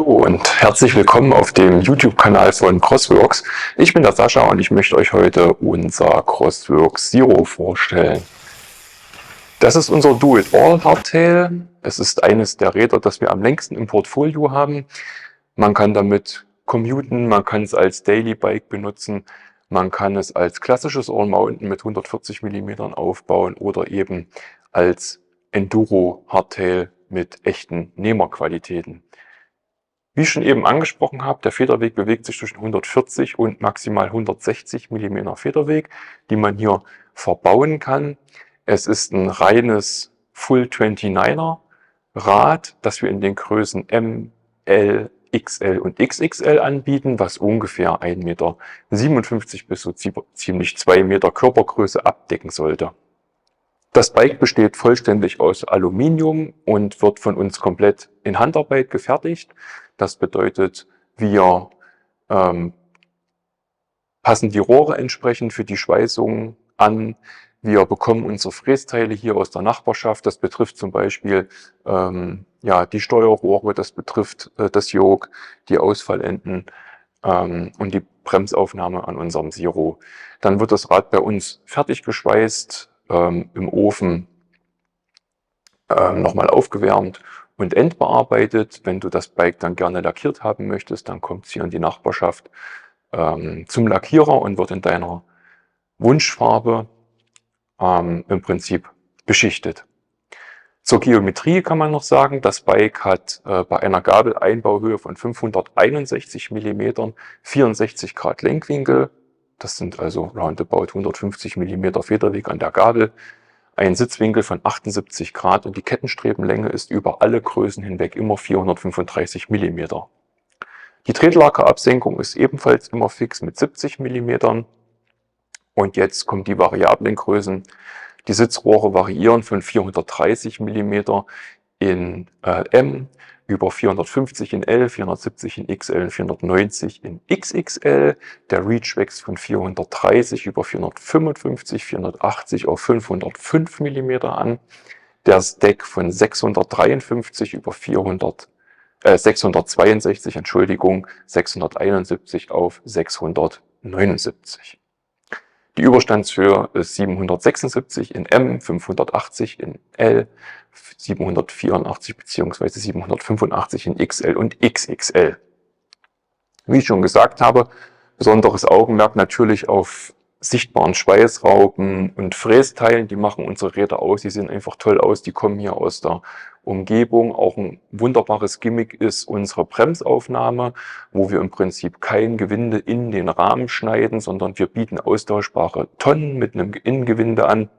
Hallo und herzlich willkommen auf dem YouTube-Kanal von CrossWorks. Ich bin der Sascha und ich möchte euch heute unser CrossWorks Zero vorstellen. Das ist unser Do-It-All-Hardtail. Es ist eines der Räder, das wir am längsten im Portfolio haben. Man kann damit commuten, man kann es als Daily Bike benutzen, man kann es als klassisches All-Mountain mit 140 mm aufbauen oder eben als Enduro-Hardtail mit echten Nehmerqualitäten. Wie ich schon eben angesprochen habe, der Federweg bewegt sich zwischen 140 und maximal 160 mm Federweg, die man hier verbauen kann. Es ist ein reines Full 29er Rad, das wir in den Größen M, L, XL und XXL anbieten, was ungefähr 1,57 m bis so ziemlich 2 Meter Körpergröße abdecken sollte. Das Bike besteht vollständig aus Aluminium und wird von uns komplett in Handarbeit gefertigt. Das bedeutet, wir passen die Rohre entsprechend für die Schweißung an. Wir bekommen unsere Frästeile hier aus der Nachbarschaft. Das betrifft zum Beispiel die Steuerrohre, das betrifft das Yoke, die Ausfallenden und die Bremsaufnahme an unserem Zero. Dann wird das Rad bei uns fertig geschweißt, im Ofen nochmal aufgewärmt und endbearbeitet. Wenn du das Bike dann gerne lackiert haben möchtest, dann kommt es hier in die Nachbarschaft zum Lackierer und wird in deiner Wunschfarbe im Prinzip beschichtet. Zur Geometrie kann man noch sagen, das Bike hat bei einer Gabeleinbauhöhe von 561 mm 64 Grad Lenkwinkel. Das sind also roundabout 150 mm Federweg an der Gabel. Ein Sitzwinkel von 78 Grad und die Kettenstrebenlänge ist über alle Größen hinweg immer 435 mm. Die Tretlagerabsenkung ist ebenfalls immer fix mit 70 mm. Und jetzt kommen die variablen Größen. Die Sitzrohre variieren von 430 mm in M über 450 in L, 470 in XL und 490 in XXL. Der Reach wächst von 430 über 455, 480 auf 505 mm an. Der Stack von 653 über 662, Entschuldigung, 671 auf 679. Die Überstandshöhe ist 776 in M, 580 in L, 784 bzw. 785 in XL und XXL. Wie ich schon gesagt habe, besonderes Augenmerk natürlich auf sichtbaren Schweißraupen und Frästeilen. Die machen unsere Räder aus, die sehen einfach toll aus, die kommen hier aus der Umgebung. Auch ein wunderbares Gimmick ist unsere Bremsaufnahme, wo wir im Prinzip kein Gewinde in den Rahmen schneiden, sondern wir bieten austauschbare Tonnen mit einem Innengewinde an,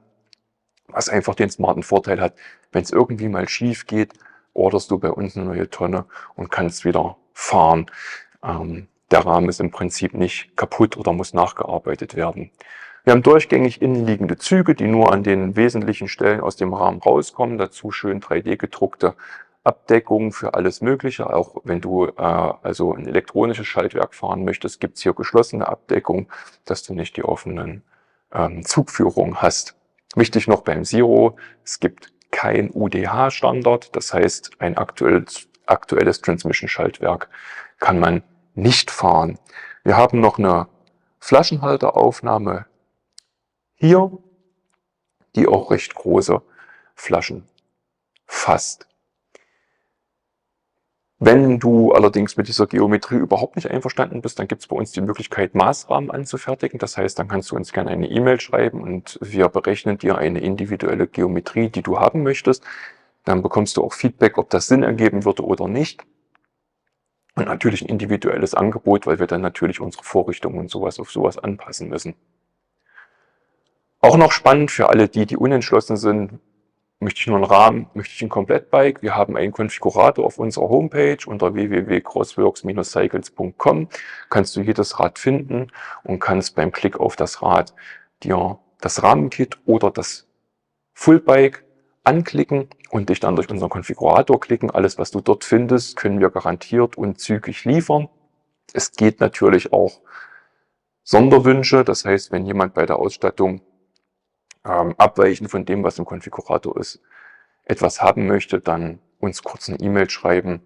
was einfach den smarten Vorteil hat, wenn es irgendwie mal schief geht, orderst du bei uns eine neue Tonne und kannst wieder fahren. Der Rahmen ist im Prinzip nicht kaputt oder muss nachgearbeitet werden. Wir haben durchgängig innenliegende Züge, die nur an den wesentlichen Stellen aus dem Rahmen rauskommen. Dazu schön 3D gedruckte Abdeckungen für alles Mögliche. Auch wenn du also ein elektronisches Schaltwerk fahren möchtest, gibt es hier geschlossene Abdeckung, dass du nicht die offenen Zugführungen hast. Wichtig noch beim Zero, es gibt kein UDH-Standard, das heißt ein aktuelles Transmission-Schaltwerk kann man nicht fahren. Wir haben noch eine Flaschenhalteraufnahme hier, die auch recht große Flaschen fasst. Wenn du allerdings mit dieser Geometrie überhaupt nicht einverstanden bist, dann gibt es bei uns die Möglichkeit, Maßrahmen anzufertigen. Das heißt, dann kannst du uns gerne eine E-Mail schreiben und wir berechnen dir eine individuelle Geometrie, die du haben möchtest. Dann bekommst du auch Feedback, ob das Sinn ergeben würde oder nicht. Und natürlich ein individuelles Angebot, weil wir dann natürlich unsere Vorrichtungen und sowas auf sowas anpassen müssen. Auch noch spannend für alle die unentschlossen sind, möchte ich nur einen Rahmen, möchte ich ein Komplettbike. Wir haben einen Konfigurator auf unserer Homepage unter www.crossworks-cycles.com. Kannst du jedes Rad finden und kannst beim Klick auf das Rad dir das Rahmenkit oder das Fullbike anklicken und dich dann durch unseren Konfigurator klicken. Alles, was du dort findest, können wir garantiert und zügig liefern. Es geht natürlich auch Sonderwünsche. Das heißt, wenn jemand bei der Ausstattung abweichend von dem, was im Konfigurator ist, etwas haben möchte, dann uns kurz eine E-Mail schreiben.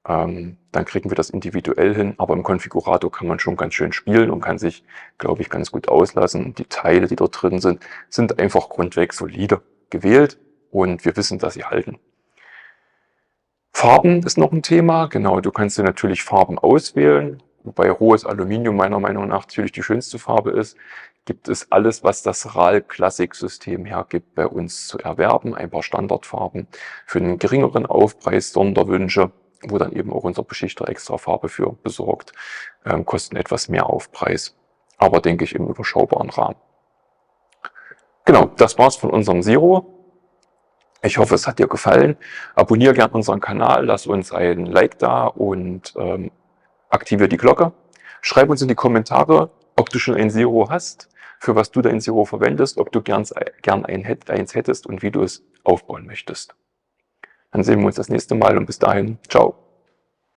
dann kriegen wir das individuell hin. Aber im Konfigurator kann man schon ganz schön spielen und kann sich, glaube ich, ganz gut auslassen. Die Teile, die dort drin sind einfach grundweg solide gewählt und wir wissen, dass sie halten. Farben ist noch ein Thema. Genau, du kannst dir natürlich Farben auswählen, wobei rohes Aluminium meiner Meinung nach natürlich die schönste Farbe ist. Gibt es alles, was das RAL-Klassik-System hergibt, bei uns zu erwerben. Ein paar Standardfarben für einen geringeren Aufpreis, Sonderwünsche, wo dann eben auch unser Beschichter extra Farbe für besorgt, kosten etwas mehr Aufpreis, aber denke ich im überschaubaren Rahmen. Genau, das war's von unserem Zero. Ich hoffe, es hat dir gefallen. Abonniere gerne unseren Kanal, lass uns ein Like da und aktiviere die Glocke. Schreib uns in die Kommentare, ob du schon ein Zero hast, für was du dein Zero verwendest, ob du gern eins hättest und wie du es aufbauen möchtest. Dann sehen wir uns das nächste Mal und bis dahin, ciao.